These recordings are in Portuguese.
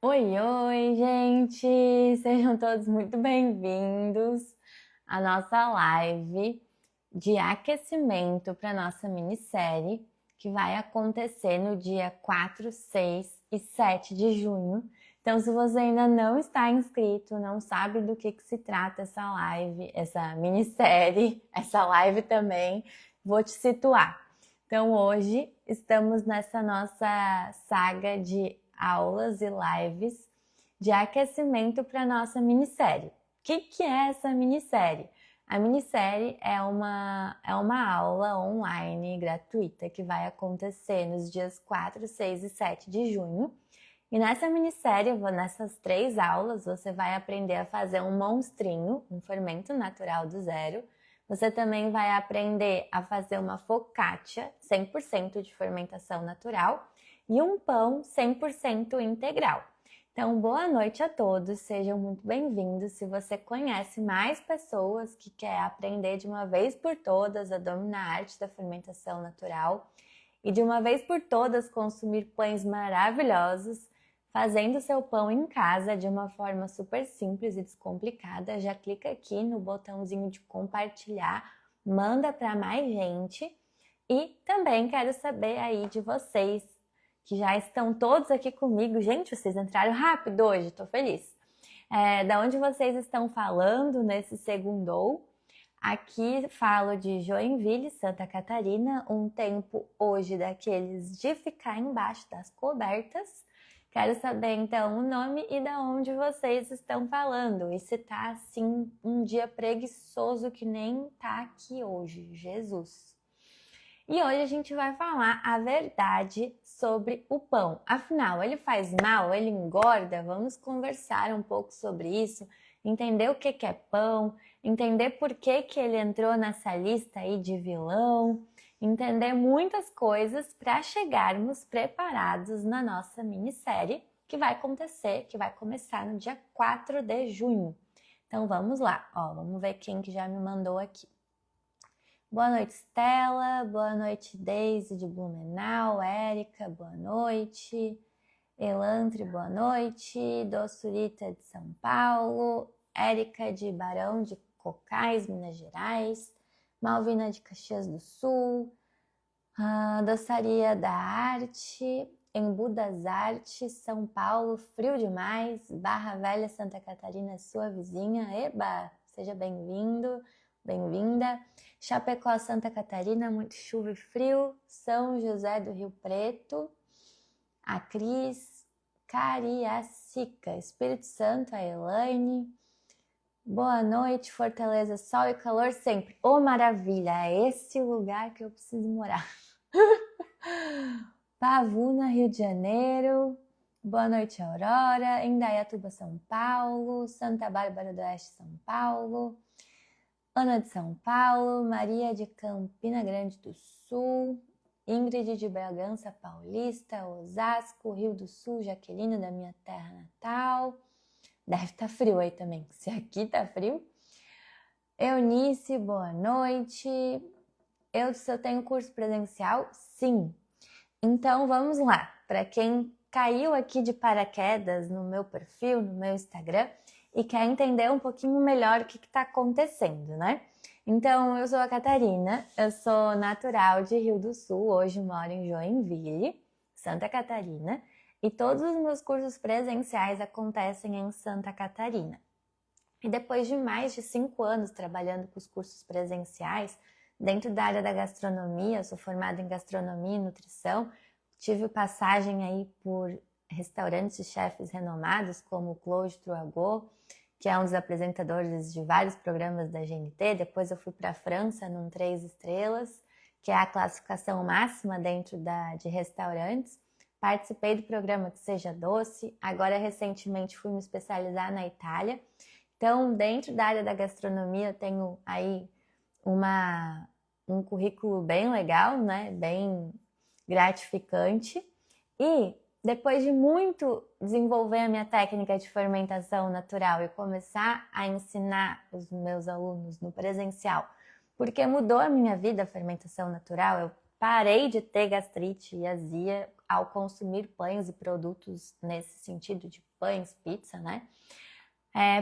Oi, oi, gente! Sejam todos muito bem-vindos à nossa live de aquecimento para nossa minissérie que vai acontecer no dia 4, 6 e 7 de junho. Então, se você ainda não está inscrito, não sabe do que se trata essa live, essa minissérie, essa live também, vou te situar. Então, hoje estamos nessa nossa saga de aulas e lives de aquecimento para nossa minissérie. O que é essa minissérie? A minissérie é uma aula online gratuita que vai acontecer nos dias 4, 6 e 7 de junho. E nessa minissérie, nessas 3 aulas, você vai aprender a fazer um monstrinho, um fermento natural do zero. Você também vai aprender a fazer uma focaccia, 100% de fermentação natural, e um pão 100% integral. Então, boa noite a todos, sejam muito bem-vindos. Se você conhece mais pessoas que querem aprender de uma vez por todas a dominar a arte da fermentação natural e de uma vez por todas consumir pães maravilhosos, fazendo seu pão em casa de uma forma super simples e descomplicada, já clica aqui no botãozinho de compartilhar, manda para mais gente. E também quero saber aí de vocês, que já estão todos aqui comigo. Gente, vocês entraram rápido hoje, tô feliz. Da onde vocês estão falando nesse segundou? Aqui falo de Joinville, Santa Catarina, um tempo hoje daqueles de ficar embaixo das cobertas. Quero saber então o nome e da onde vocês estão falando. E se tá assim um dia preguiçoso que nem tá aqui hoje, Jesus. E hoje a gente vai falar a verdade sobre o pão. Afinal, ele faz mal? Ele engorda? Vamos conversar um pouco sobre isso, entender o que é pão, entender por que ele entrou nessa lista aí de vilão, entender muitas coisas para chegarmos preparados na nossa minissérie que vai acontecer, que vai começar no dia 4 de junho. Então vamos lá, vamos ver quem que já me mandou aqui. Boa noite, Stella. Boa noite, Deise de Blumenau. Érica, boa noite. Elantre, boa noite. Doçurita de São Paulo. Érica de Barão de Cocais, Minas Gerais. Malvina de Caxias do Sul. Doçaria da Arte. Embu das Artes, São Paulo, frio demais. Barra Velha, Santa Catarina, sua vizinha. Eba, seja bem-vindo, bem-vinda. Chapecó, Santa Catarina, muito chuva e frio. São José do Rio Preto. A Cris. Cariacica, Espírito Santo, a Elaine. Boa noite, Fortaleza, sol e calor sempre. Oh, maravilha, é esse o lugar que eu preciso morar. Pavuna, Rio de Janeiro. Boa noite, Aurora. Indaiatuba, São Paulo. Santa Bárbara do Oeste, São Paulo. Ana de São Paulo. Maria de Campina Grande do Sul. Ingrid de Bragança Paulista. Osasco, Rio do Sul. Jaqueline da minha terra natal. Deve estar frio aí também. Se aqui tá frio. Eunice, boa noite. Eu tenho curso presencial? Sim. Então vamos lá, para quem caiu aqui de paraquedas no meu perfil, no meu Instagram e quer entender um pouquinho melhor o que está acontecendo, né? Então eu sou a Catarina, eu sou natural de Rio do Sul, hoje moro em Joinville, Santa Catarina, e todos os meus cursos presenciais acontecem em Santa Catarina. E depois de mais de 5 anos trabalhando com os cursos presenciais, dentro da área da gastronomia, eu sou formada em gastronomia e nutrição, tive passagem aí por restaurantes e chefes renomados como o Claude Trouagot, que é um dos apresentadores de vários programas da GNT. Depois eu fui para a França num 3 estrelas, que é a classificação máxima dentro de restaurantes. Participei do programa Que Seja Doce, agora recentemente fui me especializar na Itália. Então, dentro da área da gastronomia, eu tenho aí um currículo bem legal, né? Bem gratificante. E depois de muito desenvolver a minha técnica de fermentação natural e começar a ensinar os meus alunos no presencial, porque mudou a minha vida a fermentação natural, eu parei de ter gastrite e azia ao consumir pães e produtos nesse sentido de pães, pizza, né?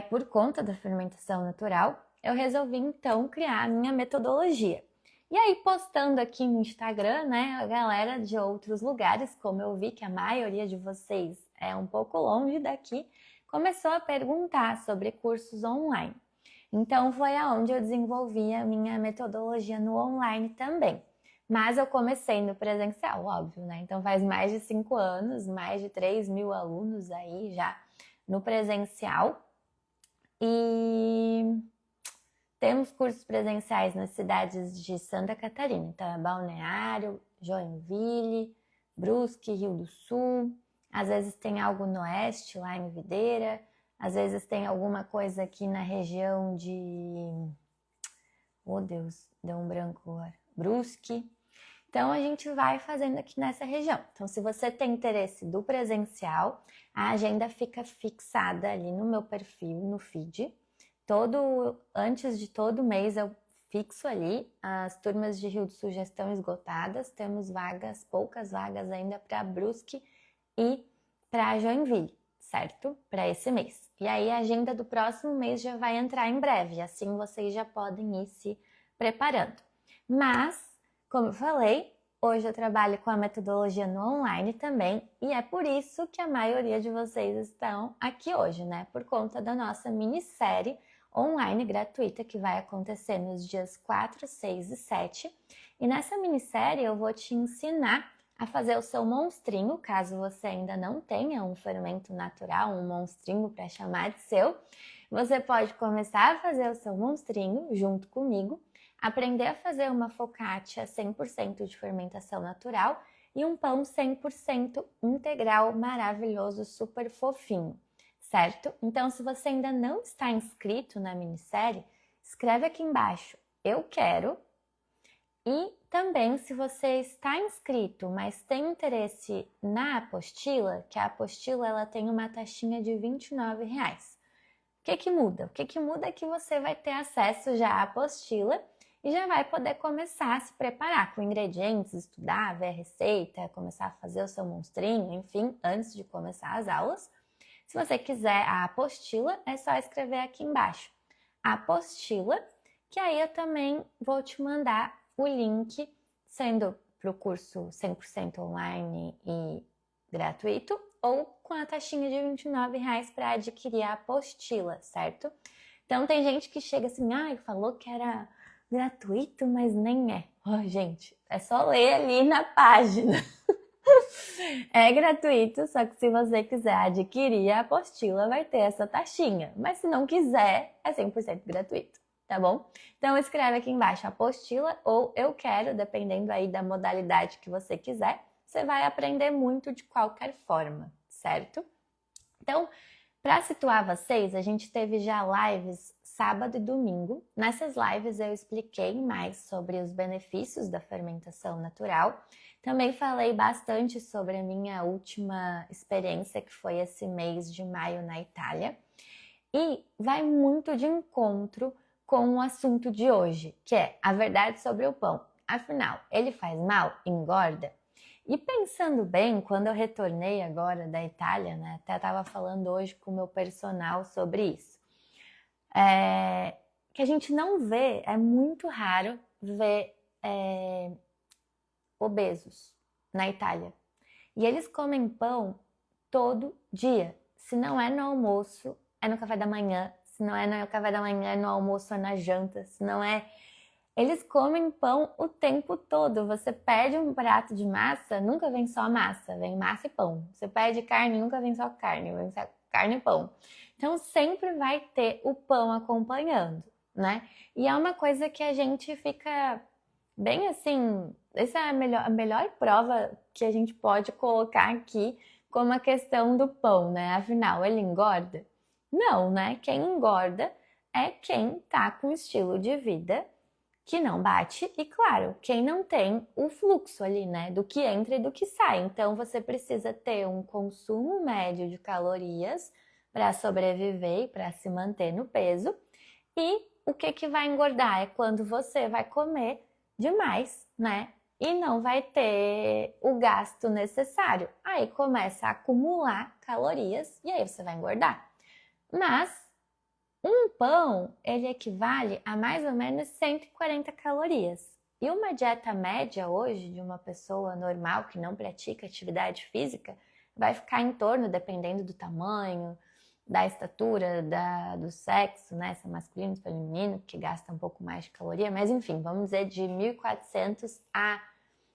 Por conta da fermentação natural, eu resolvi então criar a minha metodologia. E aí, postando aqui no Instagram, né, a galera de outros lugares, como eu vi que a maioria de vocês é um pouco longe daqui, começou a perguntar sobre cursos online. Então, foi aonde eu desenvolvi a minha metodologia no online também. Mas eu comecei no presencial, óbvio, né? Então, faz mais de 5 anos, mais de 3.000 alunos aí já no presencial. E temos cursos presenciais nas cidades de Santa Catarina, então é Balneário, Joinville, Brusque, Rio do Sul. Às vezes tem algo no oeste, lá em Videira. Às vezes tem alguma coisa aqui na região de... Oh, Deus, deu um branco agora. Brusque. Então, a gente vai fazendo aqui nessa região. Então, se você tem interesse do presencial, a agenda fica fixada ali no meu perfil, no feed. Antes de todo mês eu fixo ali. As turmas de Rio do Sul já estão esgotadas. Temos vagas, poucas vagas ainda para Brusque e para Joinville, certo? Para esse mês. E aí a agenda do próximo mês já vai entrar em breve. Assim vocês já podem ir se preparando. Mas, como eu falei, hoje eu trabalho com a metodologia no online também e é por isso que a maioria de vocês estão aqui hoje, né? Por conta da nossa minissérie online gratuita que vai acontecer nos dias 4, 6 e 7. E nessa minissérie eu vou te ensinar a fazer o seu monstrinho, caso você ainda não tenha um fermento natural, um monstrinho para chamar de seu. Você pode começar a fazer o seu monstrinho junto comigo, aprender a fazer uma focaccia 100% de fermentação natural e um pão 100% integral, maravilhoso, super fofinho, certo? Então, se você ainda não está inscrito na minissérie, escreve aqui embaixo, eu quero. E também, se você está inscrito, mas tem interesse na apostila, que a apostila ela tem uma taxinha de R$29. O que que muda? O que que muda é que você vai ter acesso já à apostila e já vai poder começar a se preparar com ingredientes, estudar, ver a receita, começar a fazer o seu monstrinho, enfim, antes de começar as aulas. Se você quiser a apostila, é só escrever aqui embaixo. A apostila, que aí eu também vou te mandar o link, sendo para o curso 100% online e gratuito, ou com a taxinha de R$29 para adquirir a apostila, certo? Então tem gente que chega assim, falou que era gratuito, mas nem é. Gente, é só ler ali na página. É gratuito, só que se você quiser adquirir a apostila, vai ter essa taxinha. Mas se não quiser, é 100% gratuito, tá bom? Então escreve aqui embaixo apostila ou eu quero, dependendo aí da modalidade que você quiser. Você vai aprender muito de qualquer forma, certo? Então, para situar vocês, a gente teve já lives sábado e domingo. Nessas lives eu expliquei mais sobre os benefícios da fermentação natural. Também falei bastante sobre a minha última experiência, que foi esse mês de maio na Itália. E vai muito de encontro com o assunto de hoje, que é a verdade sobre o pão. Afinal, ele faz mal? Engorda? E pensando bem, quando eu retornei agora da Itália, né, até estava falando hoje com o meu personal sobre isso, que a gente não vê, é muito raro ver obesos na Itália. E eles comem pão todo dia. Se não é no almoço, é no café da manhã. Se não é no café da manhã, é no almoço, é na janta. Se não é... Eles comem pão o tempo todo. Você pede um prato de massa, nunca vem só massa, vem massa e pão. Você pede carne, nunca vem só carne, vem só carne e pão. Então sempre vai ter o pão acompanhando, né? E é uma coisa que a gente fica bem assim... Essa é a melhor prova que a gente pode colocar aqui como a questão do pão, né? Afinal, ele engorda? Não, né? Quem engorda é quem tá com estilo de vida que não bate e, claro, quem não tem o fluxo ali, né? Do que entra e do que sai. Então, você precisa ter um consumo médio de calorias para sobreviver e para se manter no peso. E o que vai engordar é quando você vai comer demais, né? e não vai ter o gasto necessário. Aí começa a acumular calorias e aí você vai engordar. Mas um pão, ele equivale a mais ou menos 140 calorias. E uma dieta média hoje de uma pessoa normal que não pratica atividade física vai ficar em torno, dependendo do tamanho, da estatura, do sexo, né? Se é masculino, se é feminino, que gasta um pouco mais de caloria, mas enfim, vamos dizer de 1.400 a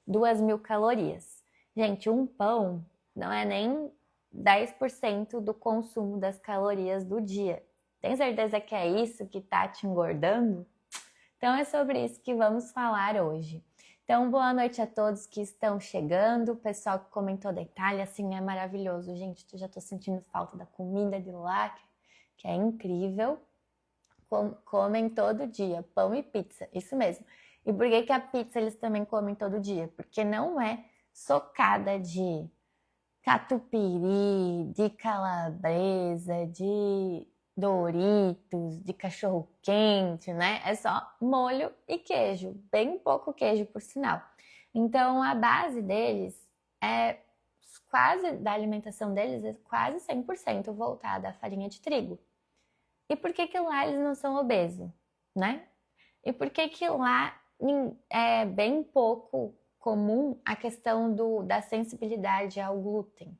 2.000 calorias. Gente, um pão não é nem 10% do consumo das calorias do dia. Tem certeza que é isso que tá te engordando? Então é sobre isso que vamos falar hoje. Então, boa noite a todos que estão chegando. O pessoal que comentou da Itália, assim, é maravilhoso. Gente, eu já tô sentindo falta da comida de lá, que é incrível. Comem todo dia, pão e pizza, isso mesmo. E por que a pizza eles também comem todo dia? Porque não é socada de catupiry, de calabresa, de Doritos, de cachorro quente, né? É só molho e queijo, bem pouco queijo por sinal. Então a base deles é quase, da alimentação deles é quase 100% voltada à farinha de trigo. E por que lá eles não são obesos, né? E por que lá é bem pouco comum a questão da sensibilidade ao glúten?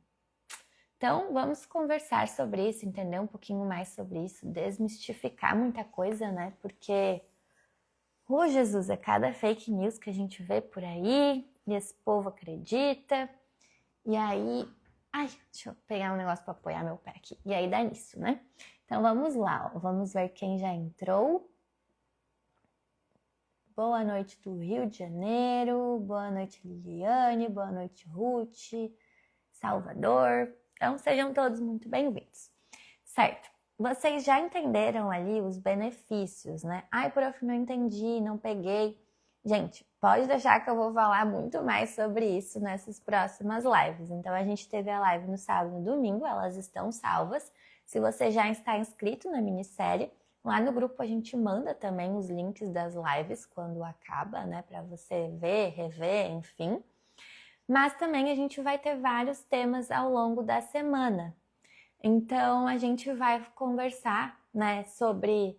Então, vamos conversar sobre isso, entender um pouquinho mais sobre isso, desmistificar muita coisa, né? Porque, Jesus, é cada fake news que a gente vê por aí, e esse povo acredita, e aí... Ai, deixa eu pegar um negócio para apoiar meu pé aqui. E aí dá nisso, né? Então, vamos lá, ó. Vamos ver quem já entrou. Boa noite do Rio de Janeiro, boa noite Liliane, boa noite Ruth, Salvador. Então, sejam todos muito bem-vindos. Certo, vocês já entenderam ali os benefícios, né? Ai, prof, não entendi, não peguei. Gente, pode deixar que eu vou falar muito mais sobre isso nessas próximas lives. Então, a gente teve a live no sábado e no domingo, elas estão salvas. Se você já está inscrito na minissérie, lá no grupo a gente manda também os links das lives quando acaba, né? Para você ver, rever, enfim. Mas também a gente vai ter vários temas ao longo da semana. Então, a gente vai conversar, né, sobre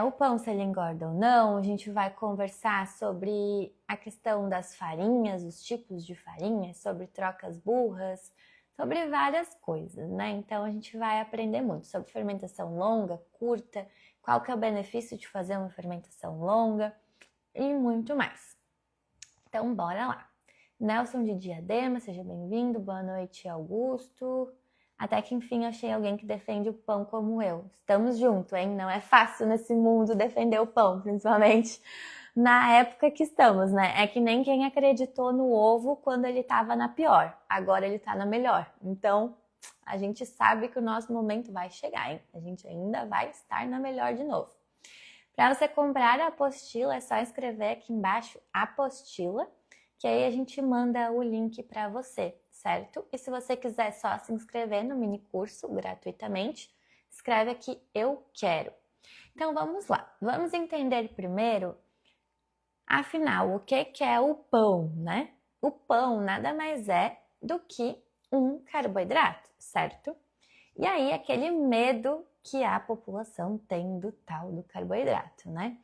o pão, se ele engorda ou não. A gente vai conversar sobre a questão das farinhas, os tipos de farinha, sobre trocas burras, sobre várias coisas, né? Então, a gente vai aprender muito sobre fermentação longa, curta, qual que é o benefício de fazer uma fermentação longa e muito mais. Então, bora lá. Nelson de Diadema, seja bem-vindo. Boa noite, Augusto. Até que enfim achei alguém que defende o pão como eu. Estamos juntos, hein? Não é fácil nesse mundo defender o pão, principalmente na época que estamos, né? É que nem quem acreditou no ovo quando ele estava na pior. Agora ele está na melhor. Então, a gente sabe que o nosso momento vai chegar, hein? A gente ainda vai estar na melhor de novo. Para você comprar a apostila, é só escrever aqui embaixo apostila, que aí a gente manda o link para você, certo? E se você quiser só se inscrever no mini curso gratuitamente, escreve aqui eu quero. Então vamos lá, vamos entender primeiro, afinal, o que é o pão, né? O pão nada mais é do que um carboidrato, certo? E aí aquele medo que a população tem do tal do carboidrato, né?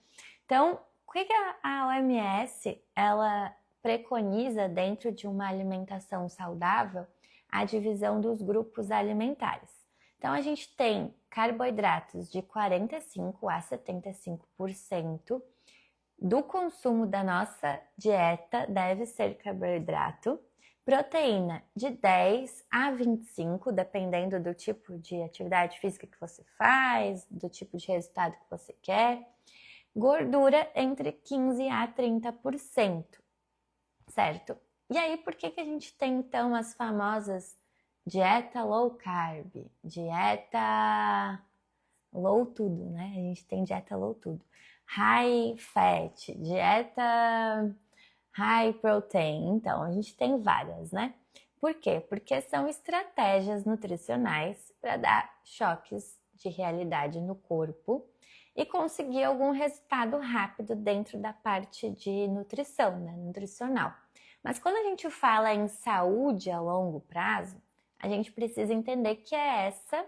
Então, o que a OMS, ela preconiza dentro de uma alimentação saudável a divisão dos grupos alimentares. Então, a gente tem carboidratos de 45% a 75% do consumo da nossa dieta deve ser carboidrato, proteína de 10 a 25, dependendo do tipo de atividade física que você faz, do tipo de resultado que você quer, gordura entre 15 a 30%. Certo? E aí, por que a gente tem, então, as famosas dieta low carb, dieta low tudo, né? A gente tem dieta low tudo. High fat, dieta high protein. Então, a gente tem várias, né? Por quê? Porque são estratégias nutricionais para dar choques de realidade no corpo e conseguir algum resultado rápido dentro da parte de nutrição, né, nutricional. Mas quando a gente fala em saúde a longo prazo, a gente precisa entender que é essa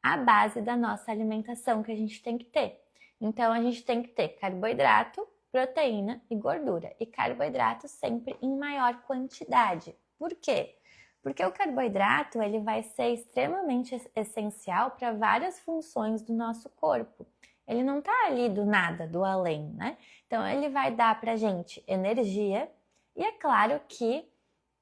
a base da nossa alimentação que a gente tem que ter. Então, a gente tem que ter carboidrato, proteína e gordura. E carboidrato sempre em maior quantidade. Por quê? Porque o carboidrato ele vai ser extremamente essencial para várias funções do nosso corpo. Ele não está ali do nada, do além, né? Então, ele vai dar para a gente energia. E é claro que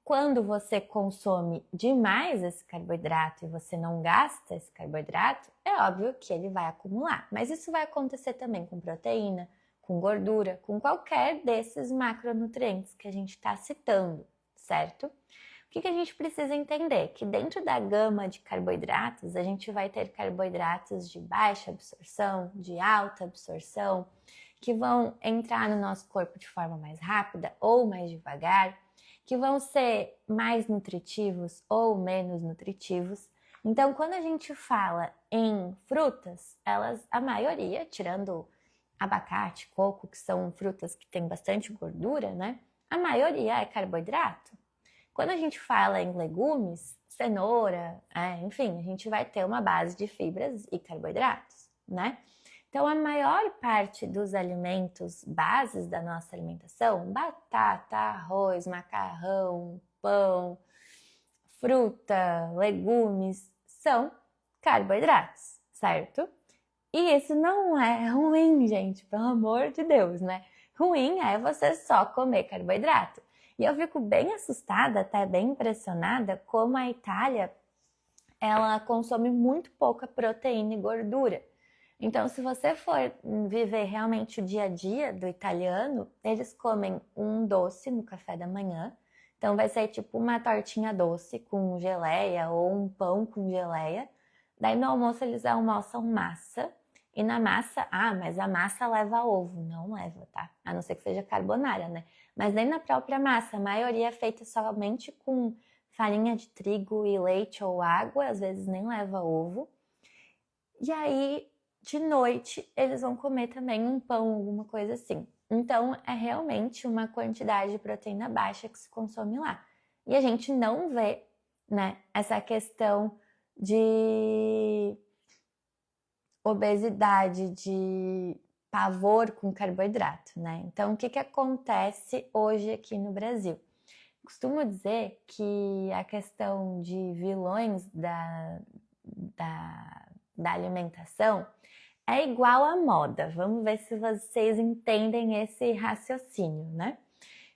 quando você consome demais esse carboidrato e você não gasta esse carboidrato, é óbvio que ele vai acumular. Mas isso vai acontecer também com proteína, com gordura, com qualquer desses macronutrientes que a gente está citando, certo? O que a gente precisa entender? Que dentro da gama de carboidratos, a gente vai ter carboidratos de baixa absorção, de alta absorção, que vão entrar no nosso corpo de forma mais rápida ou mais devagar, que vão ser mais nutritivos ou menos nutritivos. Então, quando a gente fala em frutas, a maioria, tirando abacate, coco, que são frutas que têm bastante gordura, né? A maioria é carboidrato. Quando a gente fala em legumes, cenoura, enfim, a gente vai ter uma base de fibras e carboidratos, né? Então, a maior parte dos alimentos bases da nossa alimentação, batata, arroz, macarrão, pão, fruta, legumes, são carboidratos, certo? E isso não é ruim, gente, pelo amor de Deus, né? Ruim é você só comer carboidrato. E eu fico bem assustada, até bem impressionada, como a Itália, ela consome muito pouca proteína e gordura. Então, se você for viver realmente o dia a dia do italiano, eles comem um doce no café da manhã. Então, vai ser tipo uma tortinha doce com geleia ou um pão com geleia. Daí, no almoço, eles almoçam massa. E na massa, mas a massa leva ovo. Não leva, tá? A não ser que seja carbonara, né? Mas nem na própria massa. A maioria é feita somente com farinha de trigo e leite ou água. Às vezes nem leva ovo. E aí, de noite, eles vão comer também um pão, alguma coisa assim. Então, é realmente uma quantidade de proteína baixa que se consome lá. E a gente não vê, né, essa questão de obesidade, de pavor com carboidrato, né? Então, o que acontece hoje aqui no Brasil? Costumo dizer que a questão de vilões da alimentação é igual à moda. Vamos ver se vocês entendem esse raciocínio, né?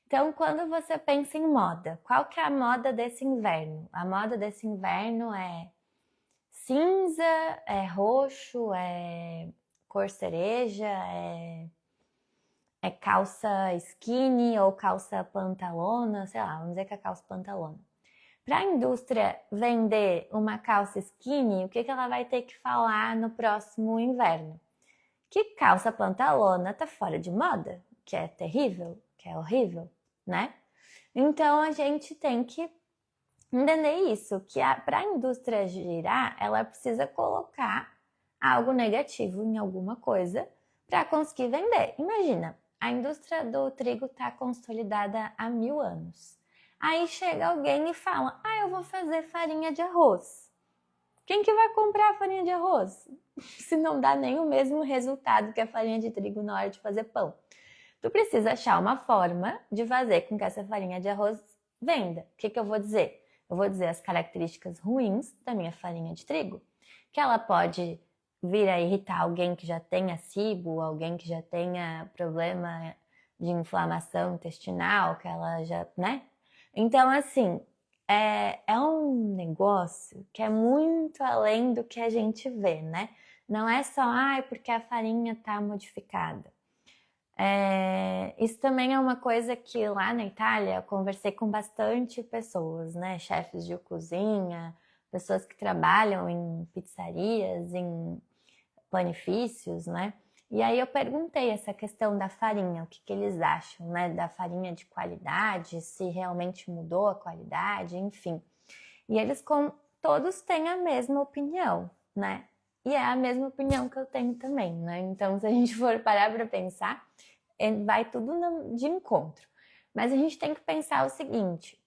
Então, quando você pensa em moda, qual que é a moda desse inverno? A moda desse inverno é cinza, é roxo, é cor cereja, é calça skinny ou calça pantalona, sei lá, vamos dizer que é calça pantalona. Para a indústria vender uma calça skinny, o que ela vai ter que falar no próximo inverno? Que calça pantalona tá fora de moda, que é terrível, que é horrível, né? Então a gente tem que entender isso, que para a indústria girar, ela precisa colocar algo negativo em alguma coisa para conseguir vender. Imagina, a indústria do trigo está consolidada há 1000 anos. Aí chega alguém e fala, eu vou fazer farinha de arroz. Quem que vai comprar a farinha de arroz? Se não dá nem o mesmo resultado que a farinha de trigo na hora de fazer pão. Tu precisa achar uma forma de fazer com que essa farinha de arroz venda. O que eu vou dizer? Eu vou dizer as características ruins da minha farinha de trigo. Que ela pode vir a irritar alguém que já tenha cibo, alguém que já tenha problema de inflamação intestinal, que ela já, né? Então, assim, é um negócio que é muito além do que a gente vê, né? Não é só, porque a farinha tá modificada. Isso também é uma coisa que lá na Itália eu conversei com bastante pessoas, né? Chefes de cozinha, pessoas que trabalham em pizzarias, em panifícios, né? E aí eu perguntei essa questão da farinha, o que eles acham, né? Da farinha de qualidade, se realmente mudou a qualidade, enfim. E eles todos têm a mesma opinião, né? E é a mesma opinião que eu tenho também, né? Então, se a gente for parar para pensar, vai tudo de encontro. Mas a gente tem que pensar o seguinte,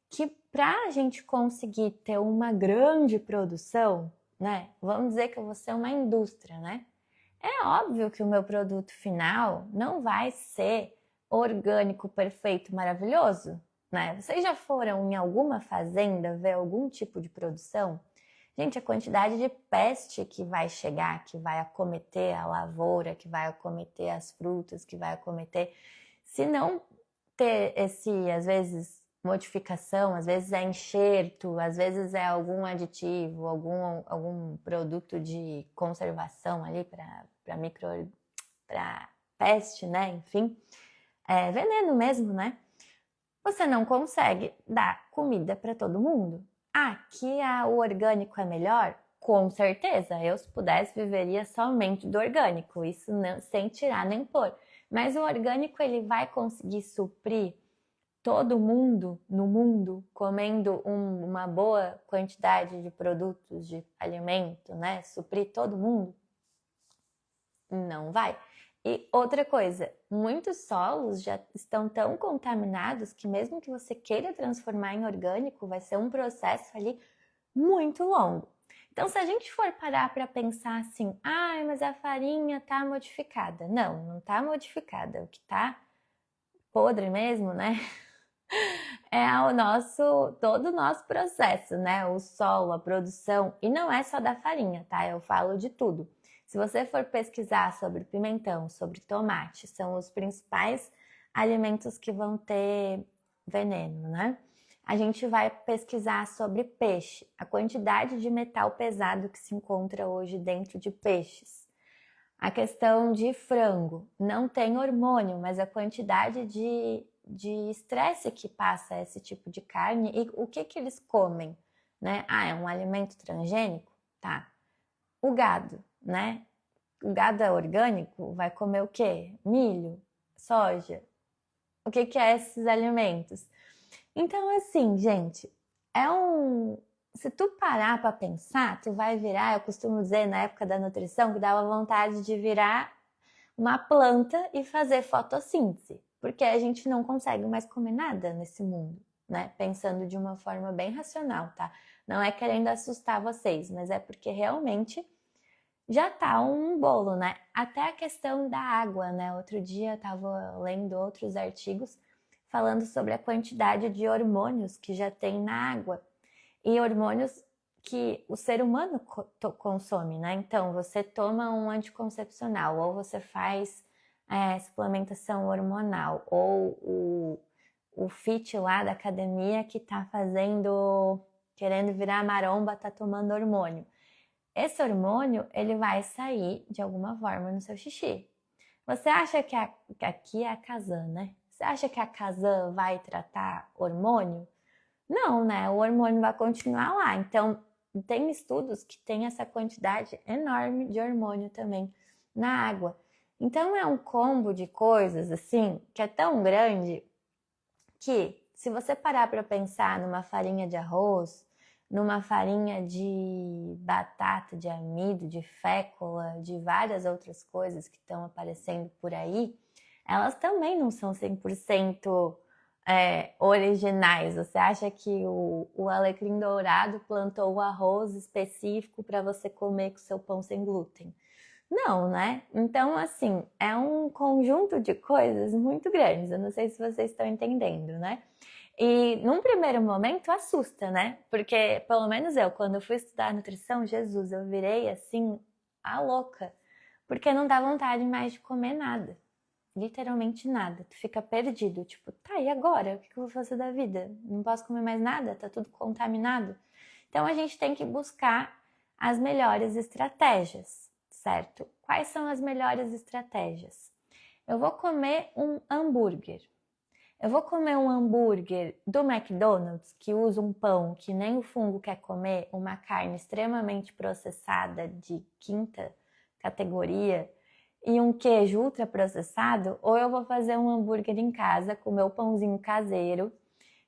que para a gente conseguir ter uma grande produção, né? Vamos dizer que eu vou ser uma indústria, né? É óbvio que o meu produto final não vai ser orgânico, perfeito, maravilhoso, né? Vocês já foram em alguma fazenda ver algum tipo de produção? Gente, a quantidade de peste que vai chegar, que vai acometer a lavoura, que vai acometer as frutas, que vai acometer, se não ter às vezes, modificação, às vezes é enxerto, às vezes é algum aditivo, algum produto de conservação ali para peste, né? Enfim, é veneno mesmo, né? Você não consegue dar comida para todo mundo. Que o orgânico é melhor? Com certeza, eu se pudesse viveria somente do orgânico, isso não, sem tirar nem pôr. Mas o orgânico ele vai conseguir suprir todo mundo no mundo comendo uma boa quantidade de produtos de alimento, né? Suprir todo mundo? Não vai. E outra coisa, muitos solos já estão tão contaminados que mesmo que você queira transformar em orgânico, vai ser um processo ali muito longo. Então, se a gente for parar para pensar assim, mas a farinha está modificada. Não, não está modificada. O que está podre mesmo, né? É todo o nosso processo, né? O solo, a produção. E não é só da farinha, tá? Eu falo de tudo. Se você for pesquisar sobre pimentão, sobre tomate, são os principais alimentos que vão ter veneno, né? A gente vai pesquisar sobre peixe, a quantidade de metal pesado que se encontra hoje dentro de peixes. A questão de frango, não tem hormônio, mas a quantidade de estresse que passa esse tipo de carne e o que eles comem, né? É um alimento transgênico? Tá. O gado, né? O gado é orgânico, vai comer o quê? Milho, soja. O que é esses alimentos? Então, assim, gente, se tu parar para pensar, tu vai virar, eu costumo dizer na época da nutrição que dava vontade de virar uma planta e fazer fotossíntese, porque a gente não consegue mais comer nada nesse mundo, né? Pensando de uma forma bem racional, tá? Não é querendo assustar vocês, mas é porque realmente já tá um bolo, né? Até a questão da água, né? Outro dia eu tava lendo outros artigos falando sobre a quantidade de hormônios que já tem na água e hormônios que o ser humano consome, né? Então, você toma um anticoncepcional ou você faz suplementação hormonal ou o fit lá da academia que tá querendo virar maromba, tá tomando hormônio. Esse hormônio, ele vai sair de alguma forma no seu xixi. Você acha que aqui é a Kazan, né? Você acha que a Kazan vai tratar hormônio? Não, né? O hormônio vai continuar lá. Então, tem estudos que tem essa quantidade enorme de hormônio também na água. Então, é um combo de coisas, assim, que é tão grande que, se você parar para pensar numa farinha de arroz, numa farinha de batata, de amido, de fécula, de várias outras coisas que estão aparecendo por aí, elas também não são 100% originais. Você acha que o alecrim dourado plantou o arroz específico para você comer com seu pão sem glúten? Não, né? Então, assim, é um conjunto de coisas muito grandes. Eu não sei se vocês estão entendendo, né? E num primeiro momento assusta, né? Porque, pelo menos eu, quando eu fui estudar nutrição, Jesus, eu virei assim, a louca. Porque não dá vontade mais de comer nada. Literalmente nada. Tu fica perdido. Tipo, tá, e agora? O que eu vou fazer da vida? Não posso comer mais nada? Tá tudo contaminado? Então a gente tem que buscar as melhores estratégias, certo? Quais são as melhores estratégias? Eu vou comer um hambúrguer. Eu vou comer um hambúrguer do McDonald's que usa um pão que nem o fungo quer comer, uma carne extremamente processada de quinta categoria e um queijo ultraprocessado, ou eu vou fazer um hambúrguer em casa com meu pãozinho caseiro,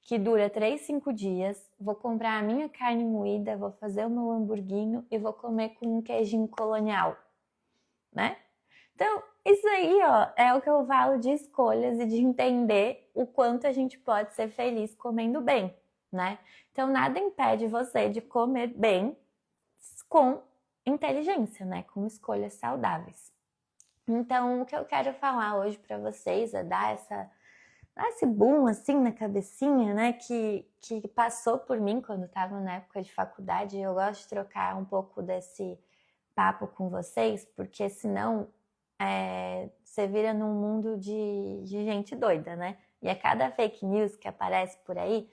que dura 3, 5 dias, vou comprar a minha carne moída, vou fazer o meu hamburguinho e vou comer com um queijinho colonial, né? Então, isso aí, ó, é o que eu falo de escolhas e de entender o quanto a gente pode ser feliz comendo bem, né? Então, nada impede você de comer bem com inteligência, né? Com escolhas saudáveis. Então, o que eu quero falar hoje para vocês é dar esse boom assim na cabecinha, né? Que passou por mim quando estava na época de faculdade. Eu gosto de trocar um pouco desse papo com vocês, porque senão você vira num mundo de gente doida, né? E a cada fake news que aparece por aí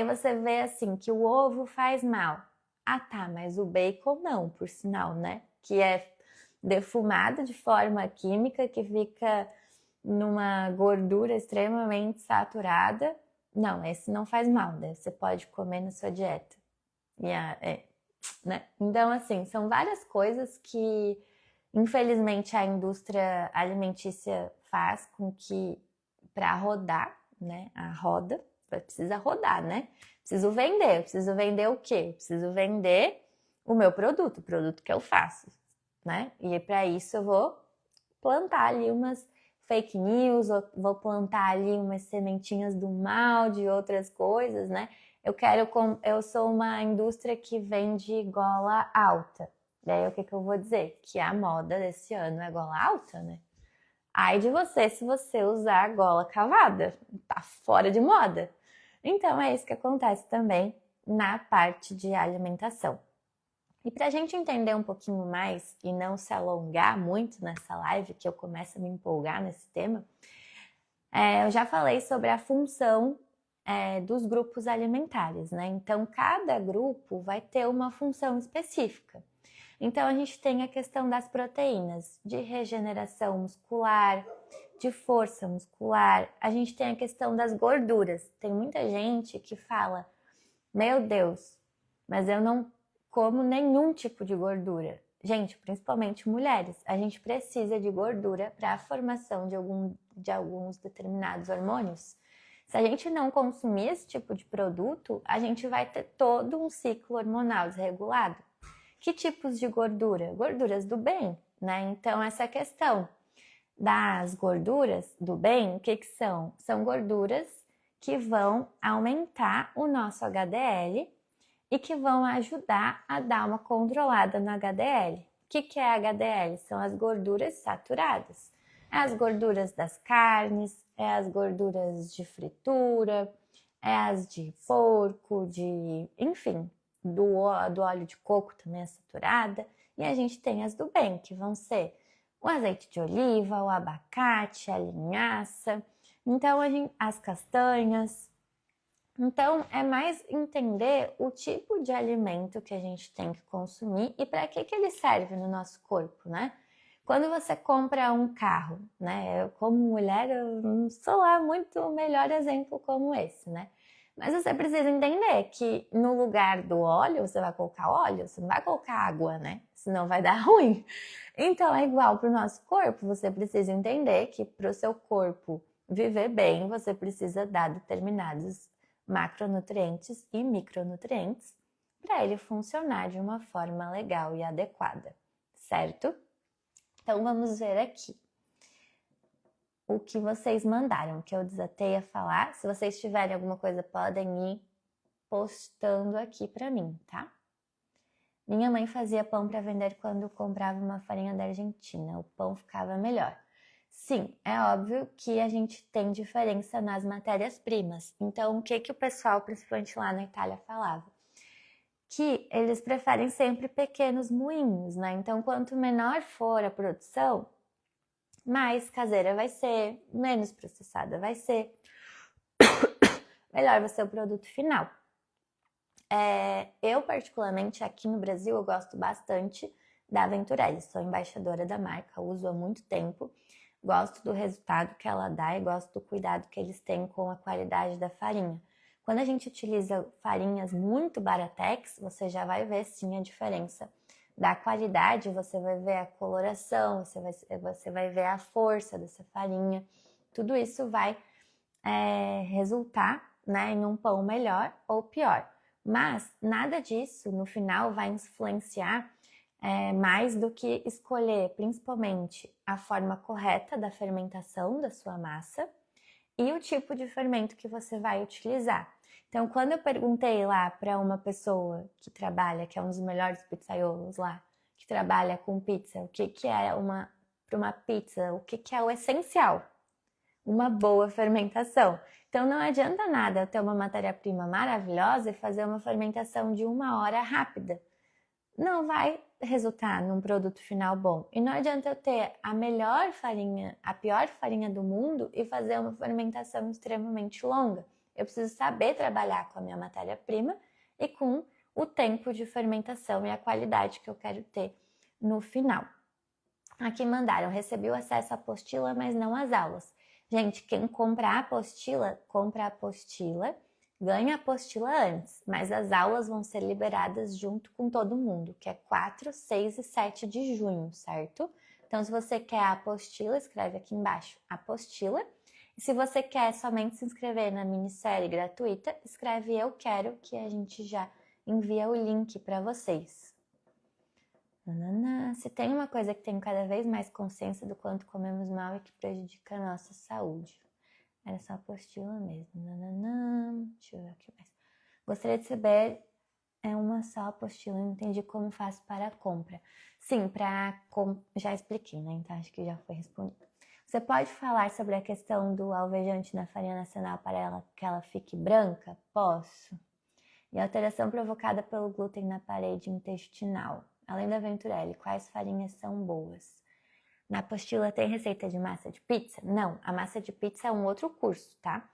você vê assim que o ovo faz mal. Ah tá, mas o bacon não, por sinal, né? Que é defumado de forma química, que fica numa gordura extremamente saturada. Não, esse não faz mal, né? Você pode comer na sua dieta. Né? Então, assim, são várias coisas que, infelizmente, a indústria alimentícia faz com que, para rodar, né? A roda, precisa rodar, né? Preciso vender o quê? Preciso vender o meu produto, o produto que eu faço, né? E para isso eu vou plantar ali umas fake news, vou plantar ali umas sementinhas do mal, de outras coisas, né? Eu sou uma indústria que vende gola alta. Daí o que eu vou dizer? Que a moda desse ano é gola alta, né? Ai de você se você usar gola cavada, tá fora de moda. Então é isso que acontece também na parte de alimentação. E para a gente entender um pouquinho mais e não se alongar muito nessa live, que eu começo a me empolgar nesse tema, eu já falei sobre a função dos grupos alimentares, né? Então, cada grupo vai ter uma função específica. Então, a gente tem a questão das proteínas, de regeneração muscular, de força muscular. A gente tem a questão das gorduras. Tem muita gente que fala, meu Deus, mas eu não como nenhum tipo de gordura. Gente, principalmente mulheres, a gente precisa de gordura para a formação de alguns determinados hormônios. Se a gente não consumir esse tipo de produto, a gente vai ter todo um ciclo hormonal desregulado. Que tipos de gordura? Gorduras do bem, né? Então, essa questão das gorduras do bem, o que são? São gorduras que vão aumentar o nosso HDL e que vão ajudar a dar uma controlada no HDL. O que é HDL? São as gorduras saturadas. É as gorduras das carnes, é as gorduras de fritura, é as de porco, enfim, do óleo de coco também é saturada. E a gente tem as do bem, que vão ser o azeite de oliva, o abacate, a linhaça, então as castanhas. Então, é mais entender o tipo de alimento que a gente tem que consumir e para que ele serve no nosso corpo, né? Quando você compra um carro, né? Eu, como mulher, eu não sou lá muito o melhor exemplo como esse, né? Mas você precisa entender que no lugar do óleo, você vai colocar óleo, você não vai colocar água, né? Senão vai dar ruim. Então, é igual para o nosso corpo, você precisa entender que para o seu corpo viver bem, você precisa dar determinados macronutrientes e micronutrientes para ele funcionar de uma forma legal e adequada, certo? Então vamos ver aqui o que vocês mandaram, que eu desatei a falar. Se vocês tiverem alguma coisa, podem ir postando aqui para mim, tá? Minha mãe fazia pão para vender quando comprava uma farinha da Argentina. O pão ficava melhor. Sim, é óbvio que a gente tem diferença nas matérias-primas. Então, o que o pessoal, principalmente lá na Itália, falava? Que eles preferem sempre pequenos moinhos, né? Então, quanto menor for a produção, mais caseira vai ser, menos processada vai ser, melhor vai ser o produto final. Eu, particularmente, aqui no Brasil, eu gosto bastante da Venturelli. Sou embaixadora da marca, uso há muito tempo. Gosto do resultado que ela dá e gosto do cuidado que eles têm com a qualidade da farinha. Quando a gente utiliza farinhas muito baratex, você já vai ver sim a diferença da qualidade, você vai ver a coloração, você vai ver a força dessa farinha. Tudo isso vai resultar né, em um pão melhor ou pior. Mas nada disso, no final, vai influenciar mais do que escolher, principalmente, a forma correta da fermentação da sua massa e o tipo de fermento que você vai utilizar. Então, quando eu perguntei lá para uma pessoa que trabalha, que é um dos melhores pizzaiolos lá, que trabalha com pizza, o que é para uma pizza, o que é o essencial? Uma boa fermentação. Então, não adianta nada eu ter uma matéria-prima maravilhosa e fazer uma fermentação de 1 hora rápida. Não vai resultar num produto final bom. E não adianta eu ter a melhor farinha, a pior farinha do mundo e fazer uma fermentação extremamente longa. Eu preciso saber trabalhar com a minha matéria-prima e com o tempo de fermentação e a qualidade que eu quero ter no final. Aqui mandaram, recebi o acesso à apostila, mas não às aulas. Gente, quem compra a apostila, ganha a apostila antes, mas as aulas vão ser liberadas junto com todo mundo, que é 4, 6 e 7 de junho, certo? Então, se você quer a apostila, escreve aqui embaixo, apostila. E se você quer somente se inscrever na minissérie gratuita, escreve eu quero, que a gente já envia o link para vocês. Se tem uma coisa que tenho cada vez mais consciência do quanto comemos mal e que prejudica a nossa saúde. Era só apostila mesmo. Deixa eu ver o que mais. Gostaria de saber, é uma só apostila, não entendi como faço para a compra. Sim, já expliquei, né? Então acho que já foi respondido. Você pode falar sobre a questão do alvejante na farinha nacional para que ela fique branca? Posso. E a alteração provocada pelo glúten na parede intestinal. Além da Venturelli, quais farinhas são boas? Na apostila tem receita de massa de pizza? Não, a massa de pizza é um outro curso, tá?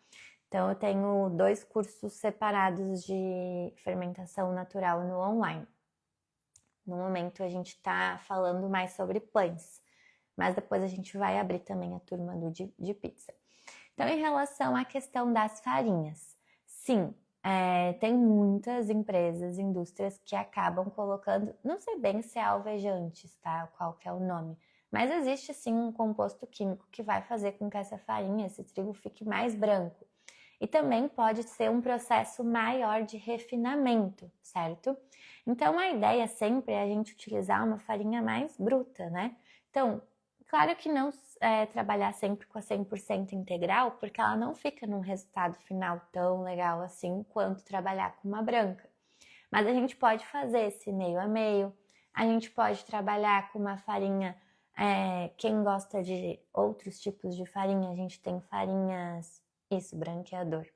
Então, eu tenho 2 cursos separados de fermentação natural no online. No momento, a gente tá falando mais sobre pães, mas depois a gente vai abrir também a turma de pizza. Então, em relação à questão das farinhas, sim, tem muitas empresas, indústrias que acabam colocando, não sei bem se é alvejantes, tá? Qual que é o nome, mas existe sim um composto químico que vai fazer com que essa farinha, esse trigo fique mais branco. E também pode ser um processo maior de refinamento, certo? Então, a ideia sempre é a gente utilizar uma farinha mais bruta, né? Então, claro que não trabalhar sempre com a 100% integral, porque ela não fica num resultado final tão legal assim quanto trabalhar com uma branca. Mas a gente pode fazer esse meio a meio, a gente pode trabalhar com uma farinha, quem gosta de outros tipos de farinha, a gente tem farinhas, branqueador.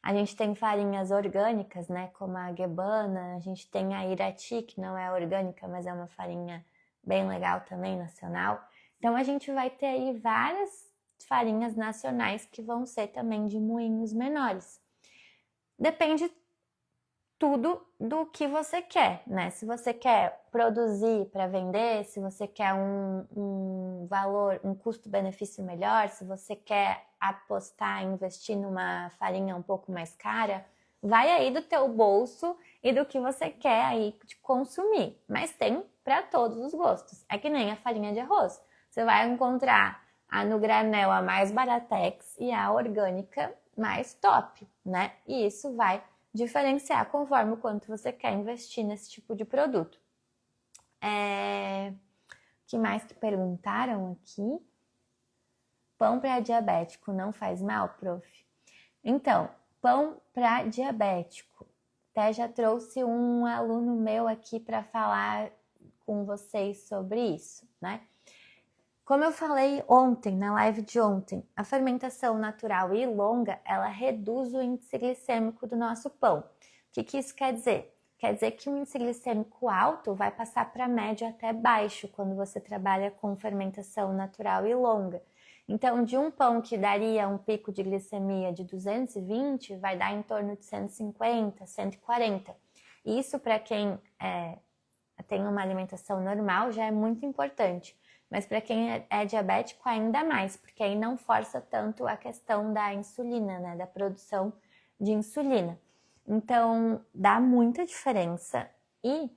A gente tem farinhas orgânicas, né, como a Guebana, a gente tem a Irati, que não é orgânica, mas é uma farinha bem legal também, nacional. Então, a gente vai ter aí várias farinhas nacionais que vão ser também de moinhos menores. Depende tudo do que você quer, né? Se você quer produzir para vender, se você quer um valor, um custo-benefício melhor, se você quer apostar, investir numa farinha um pouco mais cara, vai aí do teu bolso e do que você quer aí de consumir. Mas tem para todos os gostos. É que nem a farinha de arroz. Você vai encontrar a no granel a mais baratex e a orgânica mais top, né? E isso vai diferenciar conforme o quanto você quer investir nesse tipo de produto. Que mais que perguntaram aqui? Pão para diabético não faz mal, prof? Então, pão para diabético. Até já trouxe um aluno meu aqui para falar com vocês sobre isso, né? Como eu falei ontem, na live de ontem, a fermentação natural e longa, ela reduz o índice glicêmico do nosso pão. O que isso quer dizer? Quer dizer que o índice glicêmico alto vai passar para médio até baixo quando você trabalha com fermentação natural e longa. Então, de um pão que daria um pico de glicemia de 220, vai dar em torno de 150, 140. Isso, para quem tem uma alimentação normal, já é muito importante. Mas para quem é diabético, ainda mais, porque aí não força tanto a questão da insulina, né? Da produção de insulina. Então, dá muita diferença. E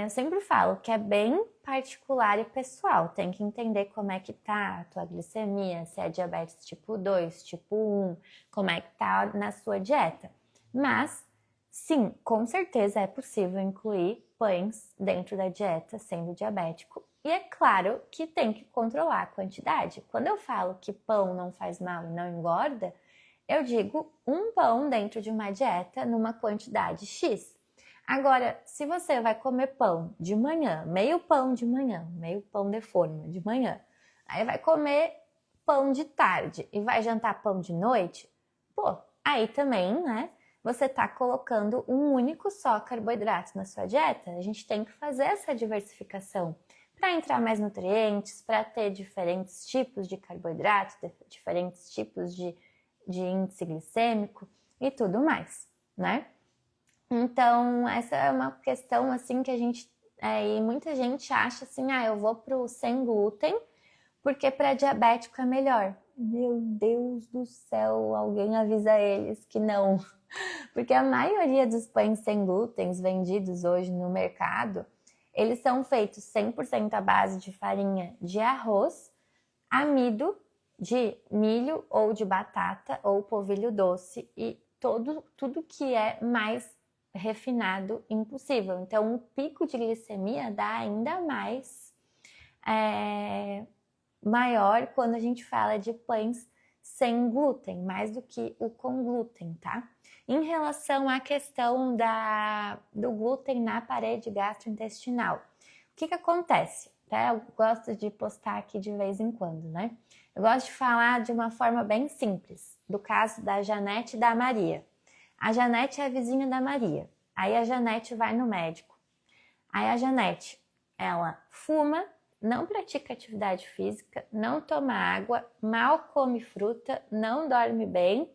Eu sempre falo que é bem particular e pessoal. Tem que entender como é que tá a tua glicemia, se é diabetes tipo 2, tipo 1, como é que tá na sua dieta. Mas, sim, com certeza é possível incluir pães dentro da dieta sendo diabético. E é claro que tem que controlar a quantidade. Quando eu falo que pão não faz mal e não engorda, eu digo um pão dentro de uma dieta numa quantidade X. Agora, se você vai comer pão de manhã, meio pão de manhã, meio pão de forma de manhã, aí vai comer pão de tarde e vai jantar pão de noite, pô, aí também, né? Você tá colocando um único só carboidrato na sua dieta. A gente tem que fazer essa diversificação para entrar mais nutrientes, para ter diferentes tipos de carboidratos, diferentes tipos de índice glicêmico e tudo mais, né? Então, essa é uma questão assim que a gente e muita gente acha assim, eu vou pro sem glúten porque para diabético é melhor. Meu Deus do céu, alguém avisa eles que não. Porque a maioria dos pães sem glúten vendidos hoje no mercado, eles são feitos 100% à base de farinha de arroz, amido, de milho ou de batata ou polvilho doce e tudo que é mais refinado impossível. Então, o pico de glicemia dá ainda mais maior quando a gente fala de pães sem glúten, mais do que o com glúten, tá? Em relação à questão do glúten na parede gastrointestinal, o que acontece? Tá? Eu gosto de postar aqui de vez em quando, né? Eu gosto de falar de uma forma bem simples, do caso da Janete e da Maria. A Janete é a vizinha da Maria. Aí a Janete vai no médico. Aí a Janete, ela fuma, não pratica atividade física, não toma água, mal come fruta, não dorme bem,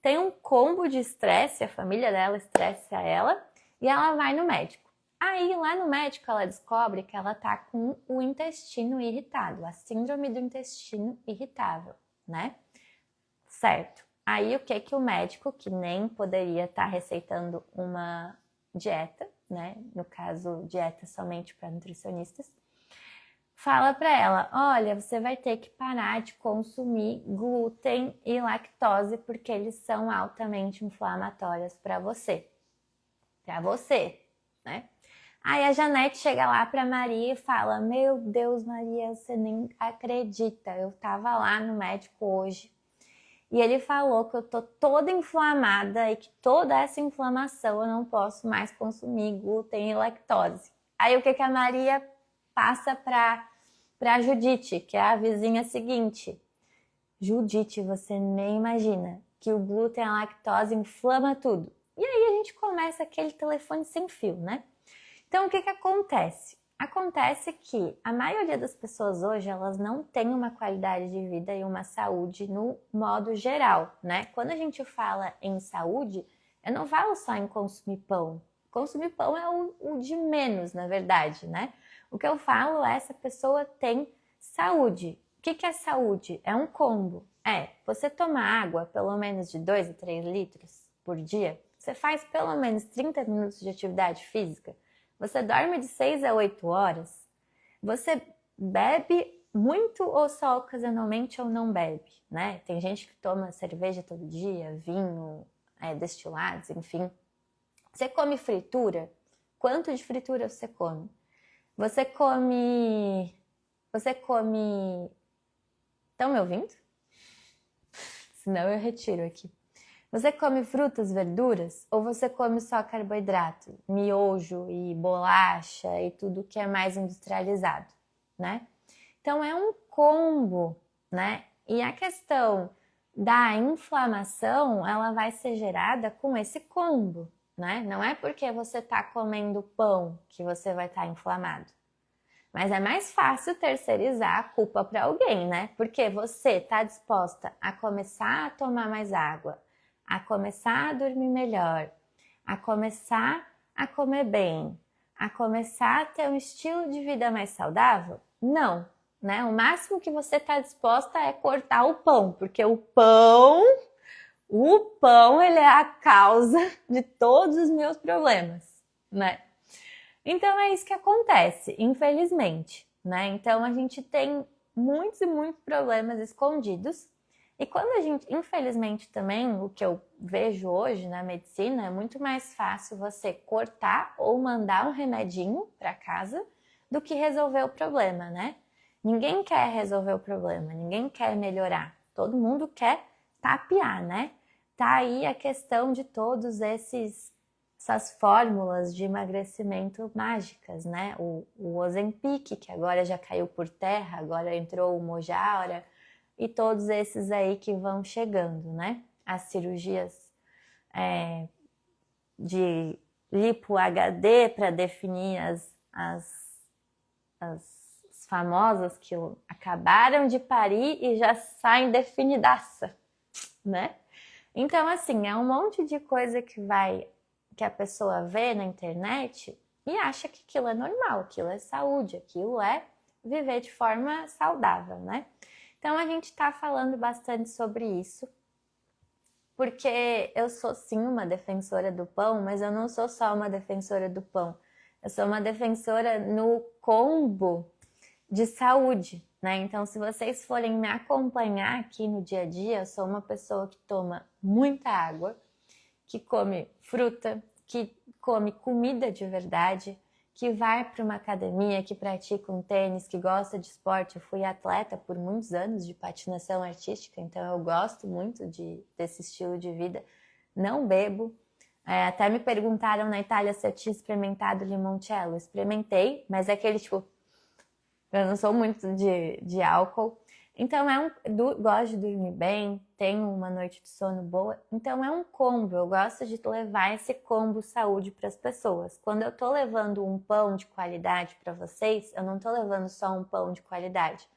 tem um combo de estresse, a família dela estressa ela, e ela vai no médico. Aí lá no médico ela descobre que ela tá com o intestino irritado, a síndrome do intestino irritável, né? Certo. Aí o que o médico, que nem poderia estar receitando uma dieta, né? No caso, dieta somente para nutricionistas, fala para ela: olha, você vai ter que parar de consumir glúten e lactose porque eles são altamente inflamatórios para você. Para você, né? Aí a Janete chega lá para Maria e fala: meu Deus, Maria, você nem acredita, eu tava lá no médico hoje e ele falou que eu tô toda inflamada e que toda essa inflamação eu não posso mais consumir glúten e lactose. Aí o que a Maria passa para Judite, que é a vizinha seguinte? Judite, você nem imagina que o glúten e a lactose inflama tudo. E aí a gente começa aquele telefone sem fio, né? Então o que acontece? Acontece que a maioria das pessoas hoje, elas não têm uma qualidade de vida e uma saúde no modo geral, né? Quando a gente fala em saúde, eu não falo só em consumir pão. Consumir pão é o de menos, na verdade, né? O que eu falo é essa pessoa tem saúde. O que é saúde? É um combo. Você toma água pelo menos de 2 a 3 litros por dia, você faz pelo menos 30 minutos de atividade física, você dorme de 6 a 8 horas, você bebe muito ou só ocasionalmente ou não bebe, né? Tem gente que toma cerveja todo dia, vinho, destilados, enfim. Você come fritura? Quanto de fritura você come? Você come... Estão me ouvindo? Senão eu retiro aqui. Você come frutas, verduras ou você come só carboidrato, miojo e bolacha e tudo que é mais industrializado, né? Então é um combo, né? E a questão da inflamação, ela vai ser gerada com esse combo, né? Não é porque você está comendo pão que você vai estar inflamado. Mas é mais fácil terceirizar a culpa para alguém, né? Porque você está disposta a começar a tomar mais água, a começar a dormir melhor, a começar a comer bem, a começar a ter um estilo de vida mais saudável? Não, né? O máximo que você está disposta é cortar o pão, porque o pão, ele é a causa de todos os meus problemas, né? Então é isso que acontece, infelizmente, né? Então a gente tem muitos e muitos problemas escondidos. E quando a gente, infelizmente também, o que eu vejo hoje na medicina, é muito mais fácil você cortar ou mandar um remedinho para casa do que resolver o problema, né? Ninguém quer resolver o problema, ninguém quer melhorar. Todo mundo quer tapear, né? Tá aí a questão de todos essas fórmulas de emagrecimento mágicas, né? O Ozempic, que agora já caiu por terra, agora entrou o Mounjaro, e todos esses aí que vão chegando, né? As cirurgias de lipo HD para definir as famosas que acabaram de parir e já saem definidaça, né? Então, assim, é um monte de coisa que a pessoa vê na internet e acha que aquilo é normal, aquilo é saúde, aquilo é viver de forma saudável, né? Então, a gente tá falando bastante sobre isso, porque eu sou sim uma defensora do pão, mas eu não sou só uma defensora do pão. Eu sou uma defensora no combo de saúde, né? Então, se vocês forem me acompanhar aqui no dia a dia, eu sou uma pessoa que toma muita água, que come fruta, que come comida de verdade, que vai para uma academia, que pratica um tênis, que gosta de esporte. Eu fui atleta por muitos anos de patinação artística, então eu gosto muito desse estilo de vida. Não bebo. Até me perguntaram na Itália se eu tinha experimentado limoncello. Experimentei, mas é aquele tipo... Eu não sou muito de álcool. Então, gosto de dormir bem, tenho uma noite de sono boa. Então, é um combo. Eu gosto de levar esse combo saúde para as pessoas. Quando eu tô levando um pão de qualidade para vocês, eu não tô levando só um pão de qualidade.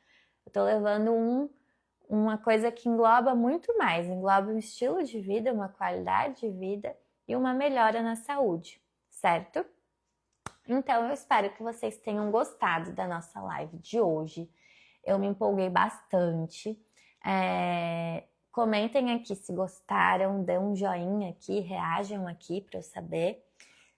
Eu tô levando uma coisa que engloba muito mais. Engloba um estilo de vida, uma qualidade de vida e uma melhora na saúde, certo? Então, eu espero que vocês tenham gostado da nossa live de hoje. Eu me empolguei bastante. Comentem aqui se gostaram, dêem um joinha aqui, reajam aqui para eu saber.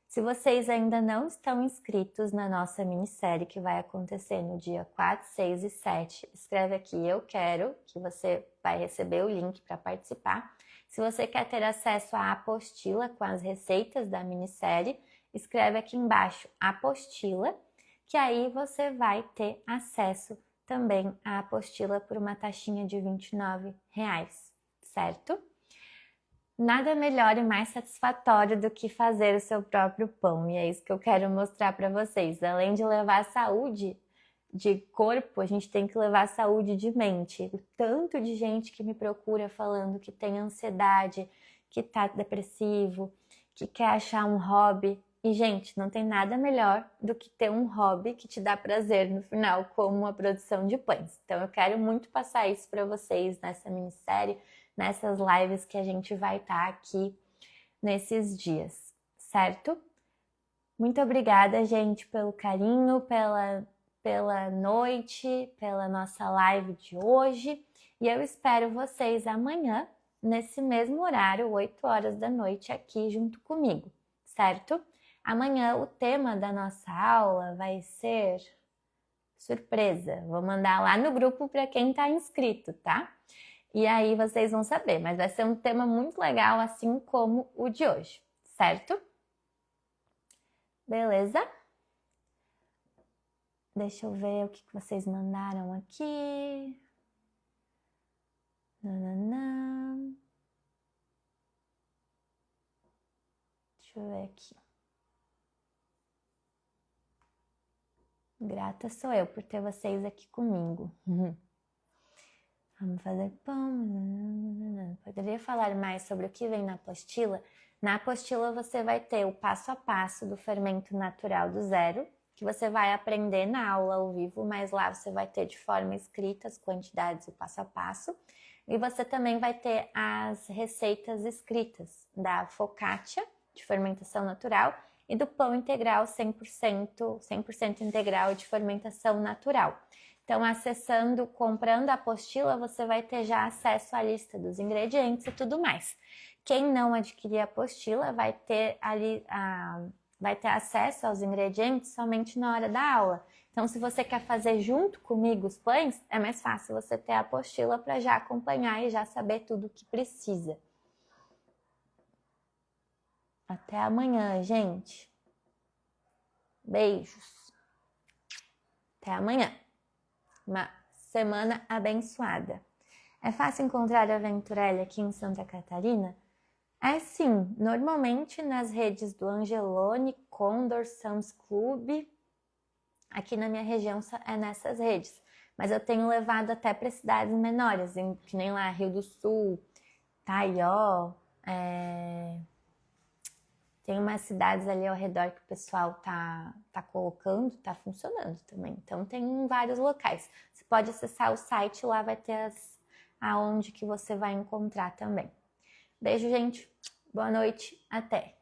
Se vocês ainda não estão inscritos na nossa minissérie que vai acontecer no dia 4, 6 e 7, escreve aqui "Eu quero", que você vai receber o link para participar. Se você quer ter acesso à apostila com as receitas da minissérie, escreve aqui embaixo "apostila", que aí você vai ter acesso também à apostila por uma taxinha de R$29, certo? Nada melhor e mais satisfatório do que fazer o seu próprio pão, e é isso que eu quero mostrar para vocês. Além de levar saúde de corpo, a gente tem que levar saúde de mente. O tanto de gente que me procura falando que tem ansiedade, que tá depressivo, que quer achar um hobby. E, gente, não tem nada melhor do que ter um hobby que te dá prazer no final, como a produção de pães. Então, eu quero muito passar isso para vocês nessa minissérie, nessas lives que a gente vai estar aqui nesses dias, certo? Muito obrigada, gente, pelo carinho, pela noite, pela nossa live de hoje. E eu espero vocês amanhã, nesse mesmo horário, 8 horas da noite, aqui junto comigo, certo? Amanhã o tema da nossa aula vai ser surpresa. Vou mandar lá no grupo para quem está inscrito, tá? E aí vocês vão saber, mas vai ser um tema muito legal, assim como o de hoje, certo? Beleza? Deixa eu ver o que vocês mandaram aqui. Nananã. Deixa eu ver aqui. Grata sou eu por ter vocês aqui comigo. Vamos fazer pão. Poderia falar mais sobre o que vem na apostila? Na apostila você vai ter o passo a passo do fermento natural do zero, que você vai aprender na aula ao vivo, mas lá você vai ter de forma escrita as quantidades e o passo a passo. E você também vai ter as receitas escritas da focaccia, de fermentação natural, e do pão integral 100% integral de fermentação natural. Então, acessando, comprando a apostila, você vai ter já acesso à lista dos ingredientes e tudo mais. Quem não adquirir a apostila vai ter ali vai ter acesso aos ingredientes somente na hora da aula. Então, se você quer fazer junto comigo os pães, é mais fácil você ter a apostila para já acompanhar e já saber tudo o que precisa. Até amanhã, gente. Beijos. Até amanhã. Uma semana abençoada. É fácil encontrar a Venturelli aqui em Santa Catarina? É sim, normalmente nas redes do Angelone, Condor, Sam's Club, aqui na minha região é nessas redes. Mas eu tenho levado até para cidades menores, que nem lá Rio do Sul, Taió, tem umas cidades ali ao redor que o pessoal tá colocando, tá funcionando também. Então tem vários locais. Você pode acessar o site, lá vai ter aonde que você vai encontrar também. Beijo, gente. Boa noite. Até.